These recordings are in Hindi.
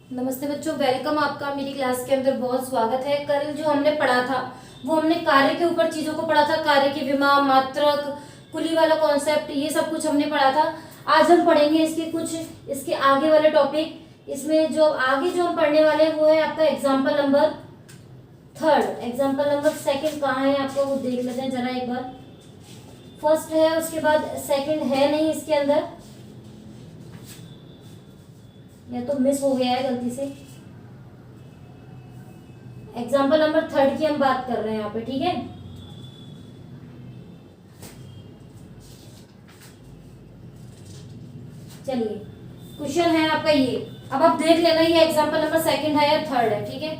नमस्ते बच्चों, वेलकम आपका मेरी क्लास के अंदर बहुत स्वागत है। कल जो हमने पढ़ा था वो हमने कार्य के ऊपर चीजों को पढ़ा था। कार्य की विमा, मात्रक, कुली वाला कॉन्सेप्ट, ये सब कुछ हमने पढ़ा था। आज हम पढ़ेंगे इसके आगे वाले टॉपिक। इसमें जो आगे जो हम पढ़ने वाले हैं वो है आपका एग्जाम्पल नंबर 3। एग्जाम्पल नंबर 2 कहाँ है आपको वो देख लेते हैं जरा एक बार। फर्स्ट है, उसके बाद सेकंड है नहीं इसके अंदर, या तो मिस हो गया है गलती से। एग्जाम्पल नंबर 3 की हम बात कर रहे हैं यहाँ पे, ठीक है। चलिए, क्वेश्चन है आपका ये। अब आप देख लेना ये एग्जाम्पल नंबर 2 है या 3 है, ठीक है।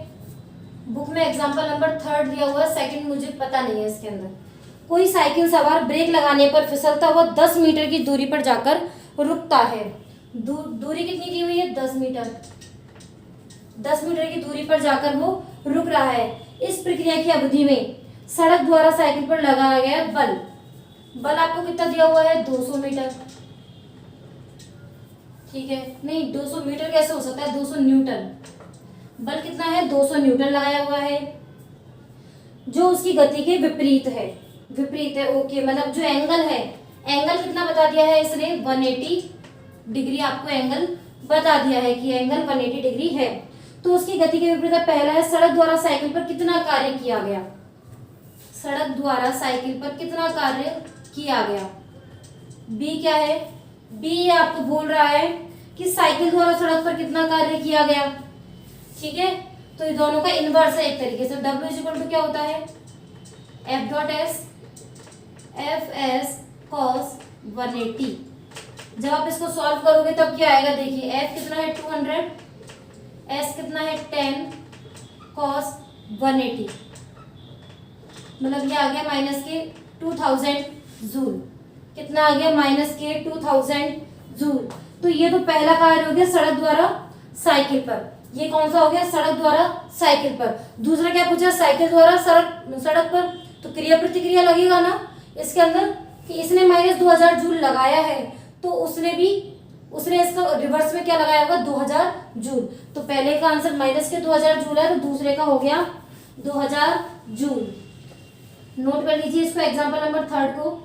बुक में एग्जाम्पल नंबर 3 दिया हुआ है, 2 मुझे पता नहीं है इसके अंदर। कोई साइकिल सवार ब्रेक लगाने पर फिसलता हुआ 10 मीटर की दूरी पर जाकर रुकता है। दूरी कितनी दी हुई है? 10 मीटर। 10 मीटर की दूरी पर जाकर वो रुक रहा है। इस प्रक्रिया की अवधि में सड़क द्वारा साइकिल पर लगाया गया बल आपको कितना दिया हुआ है? 200 मीटर, ठीक है। नहीं, 200 मीटर कैसे हो सकता है? 200 न्यूटन। बल कितना है? 200 न्यूटन लगाया हुआ है, जो उसकी गति के विपरीत है। विपरीत है, ओके। मतलब जो एंगल है, एंगल कितना बता दिया है इसने? 180 डिग्री आपको एंगल बता दिया है कि एंगल 180 डिग्री है। तो उसकी गति के विपरीत पहला है, सड़क द्वारा साइकिल पर कितना कार्य किया गया। सड़क द्वारा साइकिल पर कितना कार्य किया गया। बी क्या है? बी आपको बोल रहा है कि साइकिल द्वारा सड़क पर कितना कार्य किया गया, ठीक है। तो ये दोनों का इनवर्स है एक तरीके से। W इक्वल टू क्या होता है? F dot S, F S cos 180। जब आप इसको सॉल्व करोगे तब क्या आएगा? देखिए, F कितना है? 200, S कितना है? 10 कॉस 180, मतलब ये आ गया माइनस के 2000 जूल। कितना आ गया? माइनस के 2000 जूल। तो ये तो पहला कार्य हो गया सड़क द्वारा साइकिल पर। ये कौन सा हो गया? सड़क द्वारा साइकिल पर। दूसरा क्या पूछा? साइकिल द्वारा सड़क पर। तो क्रिया प्रतिक्रिया लगेगा ना इसके अंदर, कि इसने माइनस 2000 जूल लगाया है तो उसने इसका रिवर्स में क्या लगाया होगा? 2000 जूल। तो पहले का आंसर माइनस के 2000 जूल है, तो दूसरे का हो गया 2000 जूल। नोट कर लीजिए इसको, एग्जाम्पल नंबर 3 को।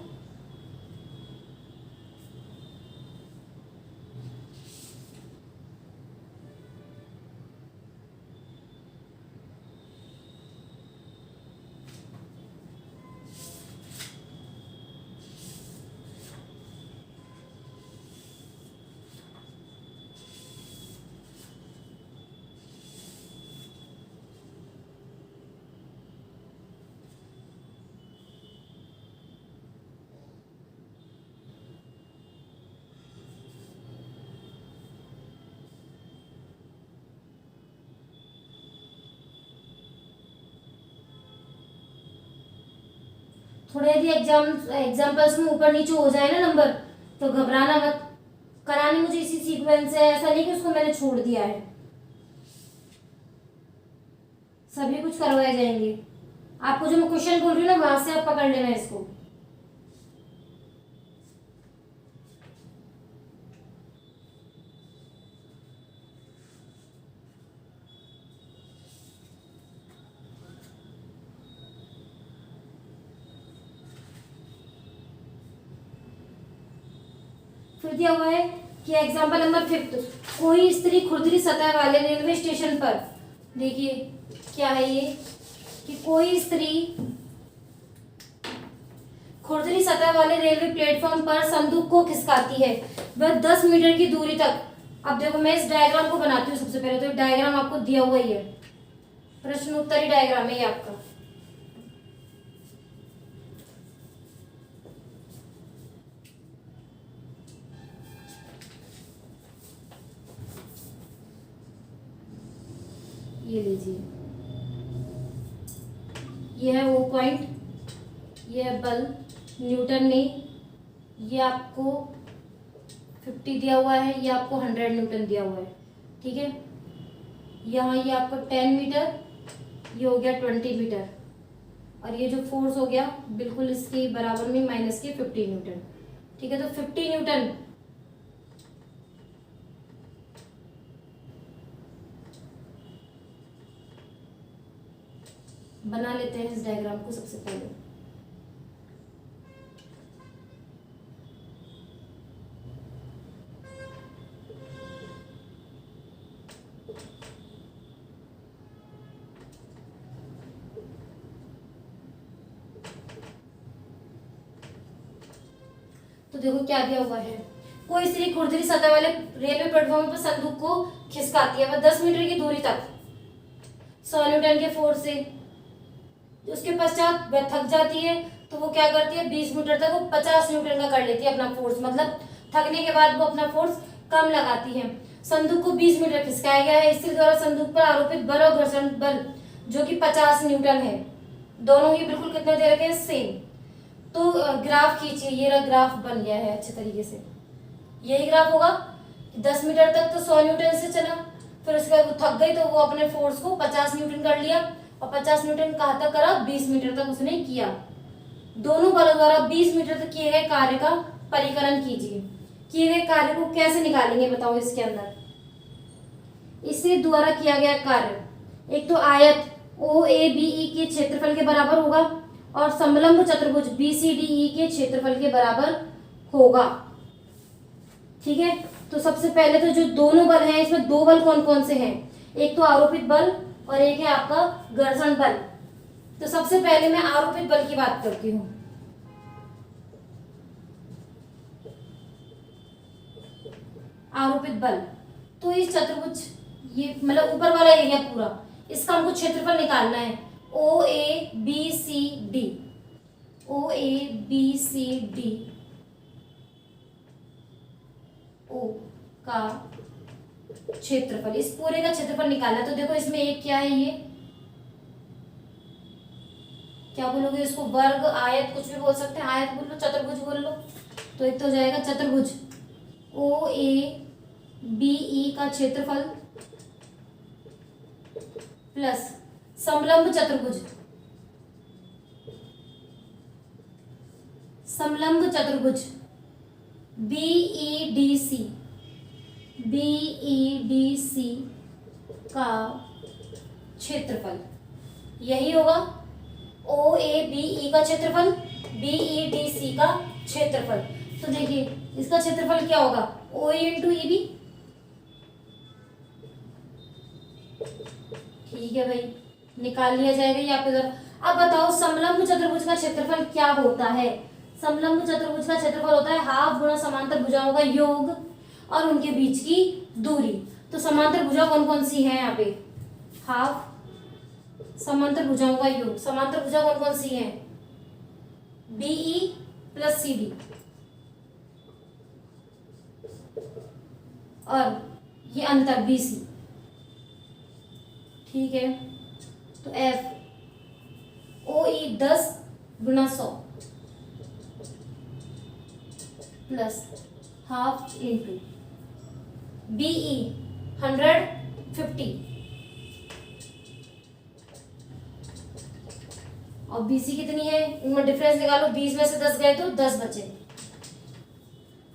थोड़े यदि एग्जाम्पल्स में ऊपर नीचे हो जाए ना नंबर, तो घबराना मत। करानी मुझे इसी सीक्वेंस है, ऐसा नहीं कि उसको मैंने छोड़ दिया है। सभी कुछ करवाए जाएंगे। आपको जो मैं क्वेश्चन बोल रही हूँ ना, वहां से आप पकड़ लेना इसको। फिर दिया हुआ है कि एग्जाम्पल नंबर 5, कोई स्त्री खुरदरी सतह वाले रेलवे स्टेशन पर, देखिए क्या है ये, कि कोई स्त्री खुरदरी सतह वाले रेलवे प्लेटफॉर्म पर संदूक को खिसकाती है, वह 10 मीटर की दूरी तक। अब देखो, मैं इस डायग्राम को बनाती हूँ सबसे पहले। तो डायग्राम आपको दिया हुआ ही है, प्रश्नोत्तरी डायग्राम है ये आपका। ये लीजिए, ये है वो पॉइंट, ये है बल न्यूटन में। ये आपको 50 दिया हुआ है, ये आपको 100 न्यूटन दिया हुआ है, ठीक है। यहाँ ये आपको 10 मीटर, ये हो गया 20 मीटर, और ये जो फोर्स हो गया बिल्कुल इसके बराबर में माइनस के 50 न्यूटन, ठीक है। तो 50 न्यूटन बना लेते हैं इस डायग्राम को सबसे पहले। तो देखो क्या दिया हुआ है, कोई स्त्री खुरदरी सतह वाले रेलवे प्लेटफॉर्म पर संदूक को खिसकाती है, वह 10 मीटर की दूरी तक 100 न्यूटन के फोर्स से। उसके पश्चात वह थक जाती है तो वो क्या करती है, 20 मीटर तक वो 50 न्यूटन का कर लेती है अपना फोर्स, मतलब थकने के बाद वो अपना फोर्स कम लगाती है। संदूक को 20 मीटर खिसकाया गया है। स्त्री द्वारा संदूक पर आरोपित बल और घर्षण बल जो कि 50 न्यूटन है, दोनों ही बिल्कुल कितने दे रखे हैं, सेम। तो ग्राफ खींचिए, ये रहा ग्राफ बन गया है अच्छे तरीके से। यही ग्राफ होगा, 10 मीटर तक तो 100 न्यूटन से चला, फिर उसके बाद वो थक गई तो वो अपने फोर्स को 50 न्यूटन कर लिया, और 50 न्यूटन कहाँ तक करा, 20 मीटर तक उसने किया। दोनों बलों द्वारा 20 मीटर तक किए गए कार्य का परिकलन कीजिए। किए गए कार्य को कैसे निकालेंगे बताओ इसके अंदर। इससे द्वारा किया गया कार्य, एक तो आयत OABE के क्षेत्रफल के बराबर होगा और समलंब चतुर्भुज BCDE के क्षेत्रफल के बराबर होगा। ठीक है, तो सबसे पहले तो जो दोनों बल हैं इसमें दो बल कौन कौन से हैं, एक तो आरोपित बल और एक है आपका घर्षण बल। तो सबसे पहले मैं आरोपित बल की बात करती हूँ। आरोपित बल, तो इस चतुर्भुज, ये मतलब ऊपर वाला एरिया पूरा, इसका हमको क्षेत्रफल निकालना है। OABCD O का क्षेत्रफल, इस पूरे का क्षेत्रफल निकालना है। तो देखो इसमें एक क्या है, ये क्या बोलोगे इसको, वर्ग, आयत, कुछ भी बोल सकते हैं, आयत बोल लो, चतुर्भुज बोल लो। तो एक तो हो जाएगा चतुर्भुज OABE का क्षेत्रफल प्लस समलंब चतुर्भुज, समलंब चतुर्भुज BEDC का क्षेत्रफल, यही होगा OABE का क्षेत्रफल, BEDC का क्षेत्रफल। तो देखिए इसका क्षेत्रफल क्या होगा, OA इंटू EB। ठीक है भाई, निकाल लिया जाएगा ये आप इधर। अब बताओ समलंब चतुर्भुज का क्षेत्रफल क्या होता है। समलंब चतुर्भुज का क्षेत्रफल होता है हाफ गुणा समांतर भुजाओं का योग और उनके बीच की दूरी। तो समांतर भुजा कौन कौन सी है यहाँ पे, हाफ, समांतर भुजाओं का योग, समांतर भुजा कौन कौन सी है, BE प्लस CD, और ये अंतर BC। ठीक है, तो F OE 10 Guna 100 plus half into BE 150 और BC कितनी है, इनमें डिफरेंस निकालो, 20 में से 10 गए तो 10 बचे।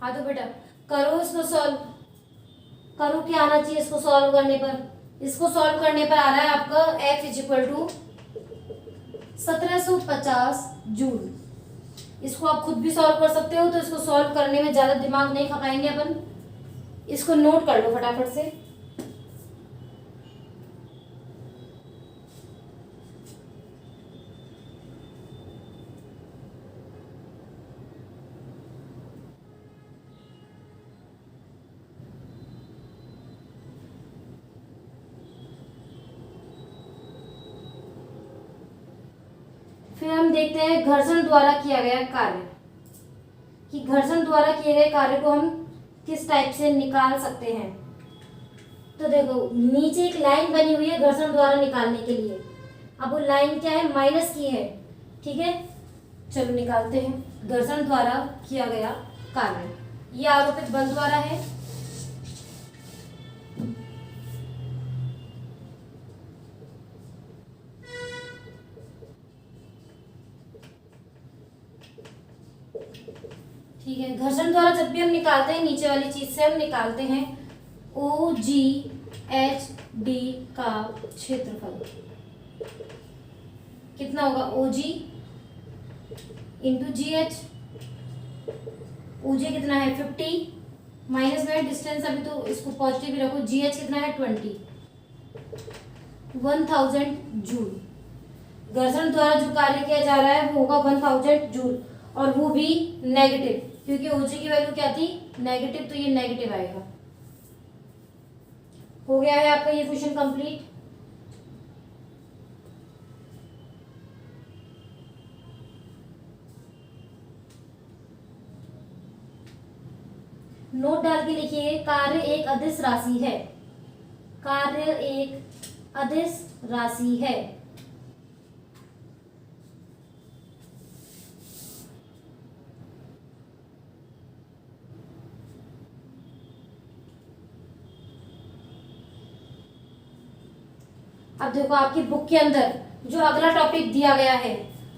हाँ तो बेटा करो इसको सॉल्व, करो क्या आना चाहिए इसको सॉल्व करने पर। इसको सॉल्व करने पर आ रहा है आपका F इक्वल टू 1750 जूल। इसको आप खुद भी सॉल्व कर सकते हो, तो इसको सॉल्व करने में ज़्यादा दिमाग नहीं खपाएंगे अपन, इसको नोट कर लो फटाफट से। फिर हम देखते हैं घर्षण द्वारा किया गया कार्य, कि घर्षण द्वारा किए गए कार्य को हम किस टाइप से निकाल सकते हैं। तो देखो नीचे एक लाइन बनी हुई है घर्षण द्वारा निकालने के लिए, अब वो लाइन क्या है, माइनस की है। ठीक है, चलो निकालते हैं। घर्षण द्वारा किया गया कार्य, ये आरोपित बल द्वारा है, ठीक है। घर्षण द्वारा जब भी हम निकालते हैं नीचे वाली चीज से हम निकालते हैं OGHD का क्षेत्रफल। कितना होगा OG इंटू GH। OG कितना है 50 माइनस में डिस्टेंस, अभी तो इसको पॉजिटिव ही रखो। GH कितना है 20, 1000 जूल। घर्षण द्वारा जो कार्य किया जा रहा है वो होगा 1000 जूल, और वो भी नेगेटिव, क्योंकि OG की वैल्यू क्या थी नेगेटिव, तो ये नेगेटिव आएगा। हो गया है आपका ये क्वेश्चन कंप्लीट। नोट डाल के लिखिए, कार्य एक अदिश राशि है। कार्य एक अदिश राशि है। अब देखो आपकी बुक के अंदर जो अगला टॉपिक दिया गया है,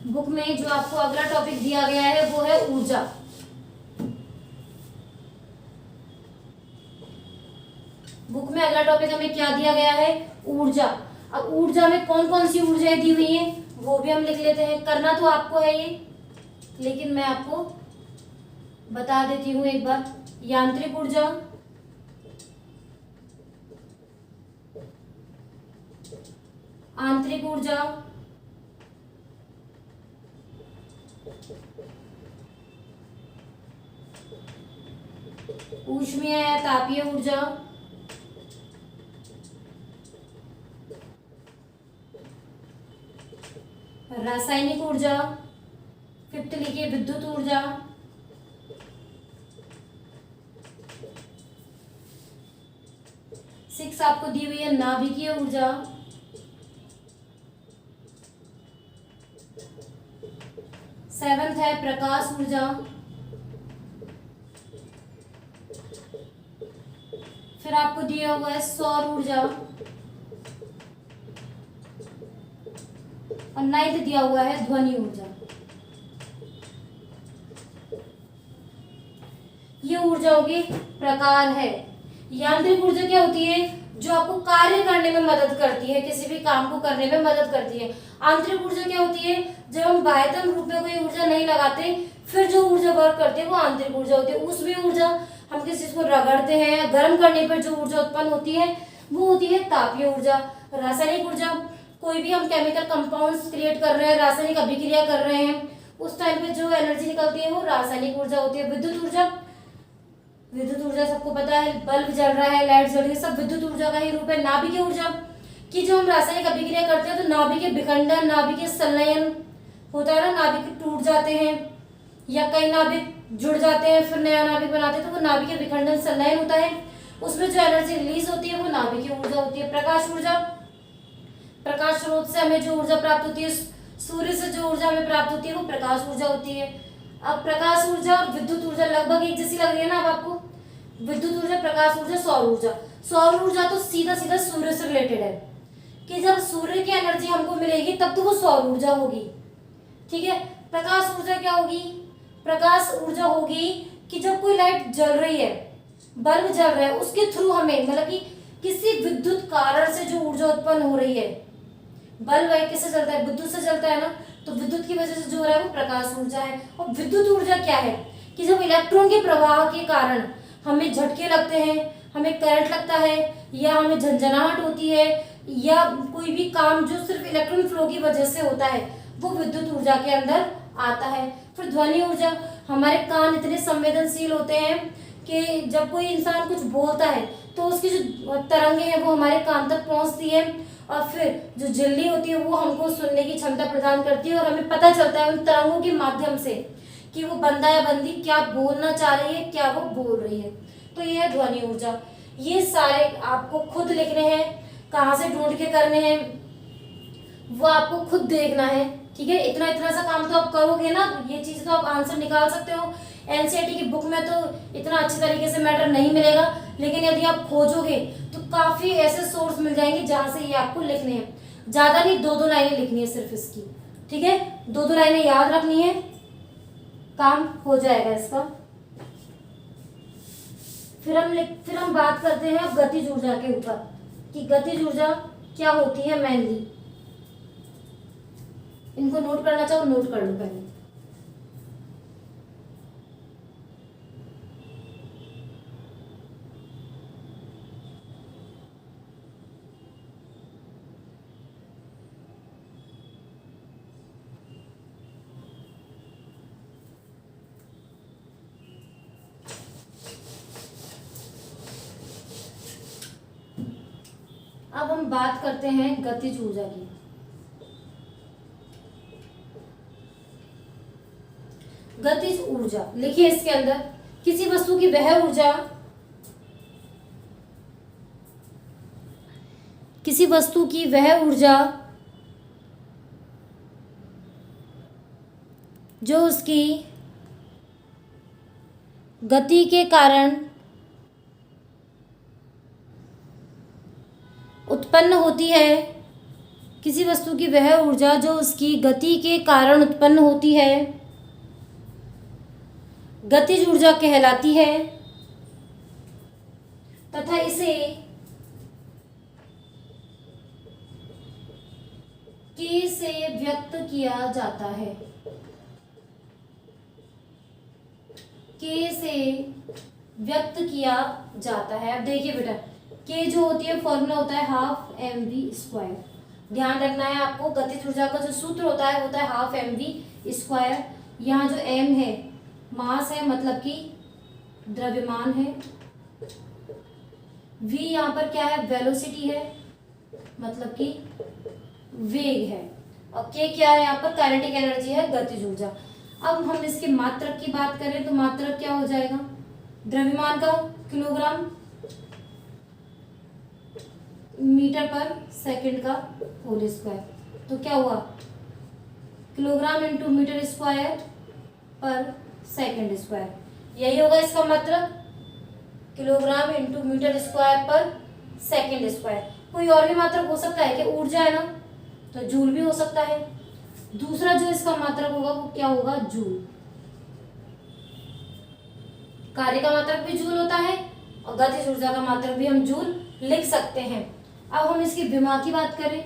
बुक में जो आपको अगला टॉपिक दिया गया है वो है ऊर्जा। बुक में अगला टॉपिक हमें क्या दिया गया है, ऊर्जा। अब ऊर्जा में कौन कौन सी ऊर्जाएं दी हुई हैं वो भी हम लिख लेते हैं। करना तो आपको है ये, लेकिन मैं आपको बता देती हूँ एक बार। यांत्रिक ऊर्जा, आंतरिक ऊर्जा, ऊष्मीय या तापीय ऊर्जा, रासायनिक ऊर्जा, फिफ्थ लिखिए विद्युत ऊर्जा, सिक्स आपको दी हुई है नाभिकीय ऊर्जा, सेवंथ है प्रकाश ऊर्जा, फिर आपको दिया हुआ है सौर ऊर्जा, और नाइन्थ दिया हुआ है ध्वनि ऊर्जा। ये ऊर्जाओं के प्रकार है। यांत्रिक ऊर्जा क्या होती है, जो आपको कार्य करने में मदद करती है, किसी भी काम को करने में मदद करती है। आंतरिक ऊर्जा क्या होती है, जब हम बाह्यतम रूप में कोई ऊर्जा नहीं लगाते फिर जो ऊर्जा वर्क करती है वो आंतरिक ऊर्जा होती है। उसमें ऊर्जा हम किसी चीज को रगड़ते हैं, गर्म करने पर जो ऊर्जा उत्पन्न होती है वो होती है तापीय ऊर्जा। रासायनिक ऊर्जा, कोई भी हम केमिकल कंपाउंड्स क्रिएट कर रहे हैं, रासायनिक अभिक्रिया कर रहे हैं, उस टाइम पे जो एनर्जी निकलती है वो रासायनिक ऊर्जा होती है। विद्युत ऊर्जा, विद्युत ऊर्जा सबको पता है, बल्ब जल रहा है, लाइट जल रही है, सब विद्युत ऊर्जा का ही रूप है। नाभिकीय ऊर्जा कि जो हम रासायनिक अभिक्रिया करते हैं तो नाभिकीय विखंडन, नाभिकीय संलयन होता है ना, नाभिक टूट जाते हैं या कई नाभिक जुड़ जाते हैं फिर नया नाभिक बनाते हैं, तो वो नाभिकीय विखंडन संलयन होता है। उसमें जो एनर्जी रिलीज होती है वो नाभिकीय ऊर्जा होती है। प्रकाश ऊर्जा, प्रकाश स्रोत से हमें जो ऊर्जा प्राप्त होती है, सूर्य से जो ऊर्जा हमें प्राप्त होती है वो प्रकाश ऊर्जा होती है। अब प्रकाश ऊर्जा और विद्युत ऊर्जा लगभग एक जैसी लग रही है ना अब आपको, विद्युत ऊर्जा, प्रकाश ऊर्जा, सौर ऊर्जा। सौर ऊर्जा तो सीधा सीधा सूर्य से रिलेटेड है कि जब सूर्य की एनर्जी हमको मिलेगी तब तो वो सौर ऊर्जा होगी, ठीक है। प्रकाश ऊर्जा क्या होगी, प्रकाश ऊर्जा होगी कि जब कोई लाइट जल रही है, बल्ब जल रहा है, उसके थ्रू हमें मतलब कि किसी विद्युत कारण से जो ऊर्जा उत्पन्न हो रही है, बल्ब है किससे चलता है, विद्युत से चलता है ना, तो विद्युत की वजह से जो हो रहा है वो प्रकाश ऊर्जा है। और विद्युत ऊर्जा क्या है कि जब इलेक्ट्रॉन के प्रवाह के कारण हमें झटके लगते हैं, हमें करंट लगता है या हमें झंझनाहट होती है या कोई भी काम जो सिर्फ इलेक्ट्रॉन फ्लो की वजह से होता है वो विद्युत ऊर्जा के अंदर आता है। फिर ध्वनि ऊर्जा, हमारे कान इतने संवेदनशील होते हैं कि जब कोई इंसान कुछ बोलता है तो उसकी जो तरंगे हैं वो हमारे कान तक पहुंचती है, और फिर जो झिल्ली होती है वो हमको सुनने की क्षमता प्रदान करती है और हमें पता चलता है उन तरंगों के माध्यम से कि वो बंदा या बंदी क्या बोलना चाह रही है, क्या वो बोल रही है। तो ये है ध्वनि ऊर्जा। ये सारे आपको खुद लिखने हैं, कहाँ से ढूंढ के करने हैं वो आपको खुद देखना है, ठीक है। इतना इतना सा काम तो आप करोगे ना, ये चीज तो आप आंसर निकाल सकते हो। एनसीईआरटी की बुक में तो इतना अच्छे तरीके से मैटर नहीं मिलेगा, लेकिन यदि आप खोजोगे तो काफी ऐसे सोर्स मिल जाएंगे जहां से ये आपको लिखने हैं। ज्यादा नहीं, दो दो लाइनें लिखनी है सिर्फ इसकी, ठीक है। दो दो लाइनें याद रखनी है, काम हो जाएगा इसका। फिर हम बात करते हैं गतिज ऊर्जा के ऊपर कि गतिज ऊर्जा क्या होती है मेनली। इनको नोट करना चाहो नोट कर लो पहले। अब हम बात करते हैं गतिज ऊर्जा की। गतिज ऊर्जा लिखिए इसके अंदर, किसी वस्तु की वह ऊर्जा, किसी वस्तु की वह ऊर्जा जो उसकी गति के कारण उत्पन्न होती है, किसी वस्तु की वह ऊर्जा जो उसकी गति के कारण उत्पन्न होती है गतिज ऊर्जा कहलाती है तथा इसे के से व्यक्त किया जाता है। के से व्यक्त किया जाता है। अब देखिए बेटा, के जो होती है फॉर्मूला होता है हाफ mv²। ध्यान रखना है आपको, गतिज ऊर्जा का जो सूत्र होता है हाफ mv²। यहाँ जो m है मास है, मतलब कि द्रव्यमान है। v यहाँ पर क्या है, वेलोसिटी है, मतलब कि वेग है। और k क्या है, यहाँ पर काइनेटिक एनर्जी है, गतिज ऊर्जा। अब हम इसके मात्रक की बात करें तो मात्रक क्या हो जाएगा, द्रव्यमान का किलोग्राम मीटर पर सेकंड का होल स्क्वायर। तो क्या हुआ, किलोग्राम इंटू मीटर स्क्वायर पर सेकंड स्क्वायर, यही होगा इसका मात्रक, किलोग्राम इंटू मीटर स्क्वायर पर सेकंड स्क्वायर। कोई और भी मात्रक हो सकता है कि ऊर्जा है ना, तो जूल भी हो सकता है। दूसरा जो इसका मात्रक होगा वो क्या होगा, जूल। कार्य का मात्रक भी जूल होता है और गतिज ऊर्जा का मात्रक भी हम जूल लिख सकते हैं। अब हम इसकी विमा की बात करें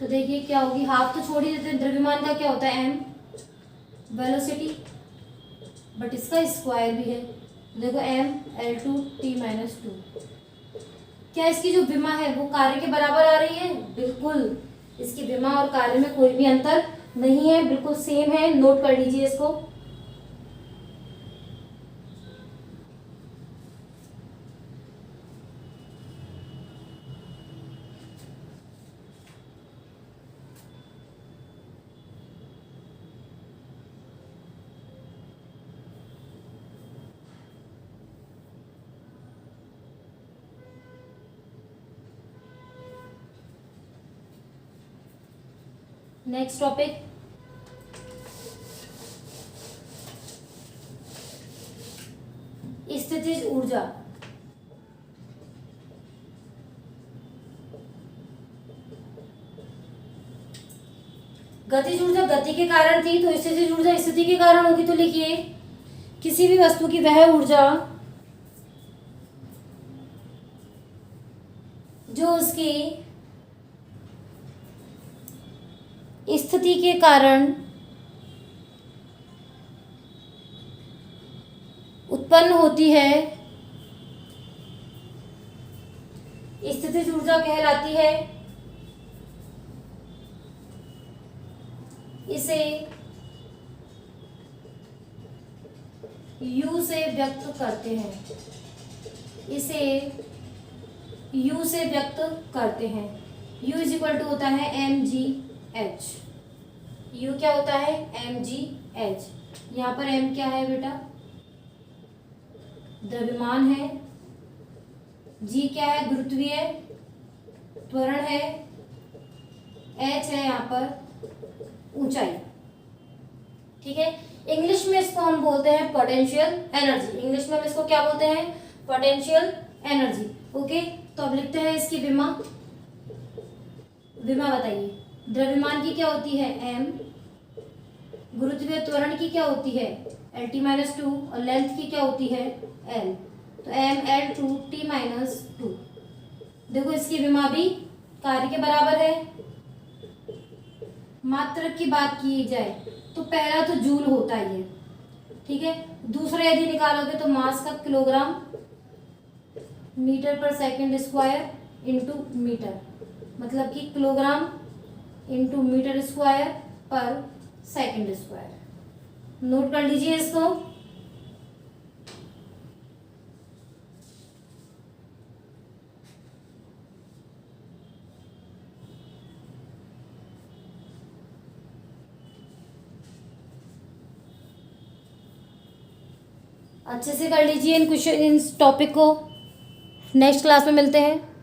तो देखिए क्या होगी, हाफ तो छोड़ ही देते हैं, द्रव्यमान का क्या होता है m, वेलोसिटी, बट इसका स्क्वायर भी है, देखो m/L2t-2। क्या इसकी जो विमा है वो कार्य के बराबर आ रही है, बिल्कुल। इसकी विमा और कार्य में कोई भी अंतर नहीं है, बिल्कुल सेम है, नोट कर लीजिए इसको। नेक्स्ट टॉपिक, स्थितिज ऊर्जा। गतिज ऊर्जा गति के कारण थी, तो स्थितिज ऊर्जा स्थिति के कारण होगी। तो लिखिए, किसी भी वस्तु की वह ऊर्जा जो उसकी स्थिति के कारण उत्पन्न होती है स्थितिज ऊर्जा कहलाती है। इसे U से व्यक्त करते हैं, इसे U से व्यक्त करते हैं। U इज इक्वल टू होता है mgh। U क्या होता है, mgh। यहाँ पर m क्या है बेटा, द्रव्यमान है, g क्या है, गुरुत्वीय त्वरण है, h है यहाँ पर ऊंचाई। ठीक है, इंग्लिश में इसको हम बोलते हैं पोटेंशियल एनर्जी। इंग्लिश में हम इसको क्या बोलते हैं, पोटेंशियल एनर्जी। ओके, तो अब लिखते हैं इसकी विमा। विमा बताइए, द्रव्यमान की क्या होती है m, गुरुत्वीय त्वरण की क्या होती है L_T-2 और लेंथ की क्या होती है L, तो mL/T-2। देखो इसकी विमा भी कार्य के बराबर है, मात्रक की बात की जाए तो पहला तो जूल होता ही है, ठीक है। दूसरा यदि निकालोगे तो मास का किलोग्राम मीटर पर सेकंड स्क्वायर इंटू मीटर, मतलब कि किलोग्राम इंटू मीटर स्क्वायर पर सेकंड स्क्वायर। नोट कर लीजिए इसको। अच्छे से कर लीजिए इन क्वेश्चन, इन टॉपिक को। नेक्स्ट क्लास में मिलते हैं।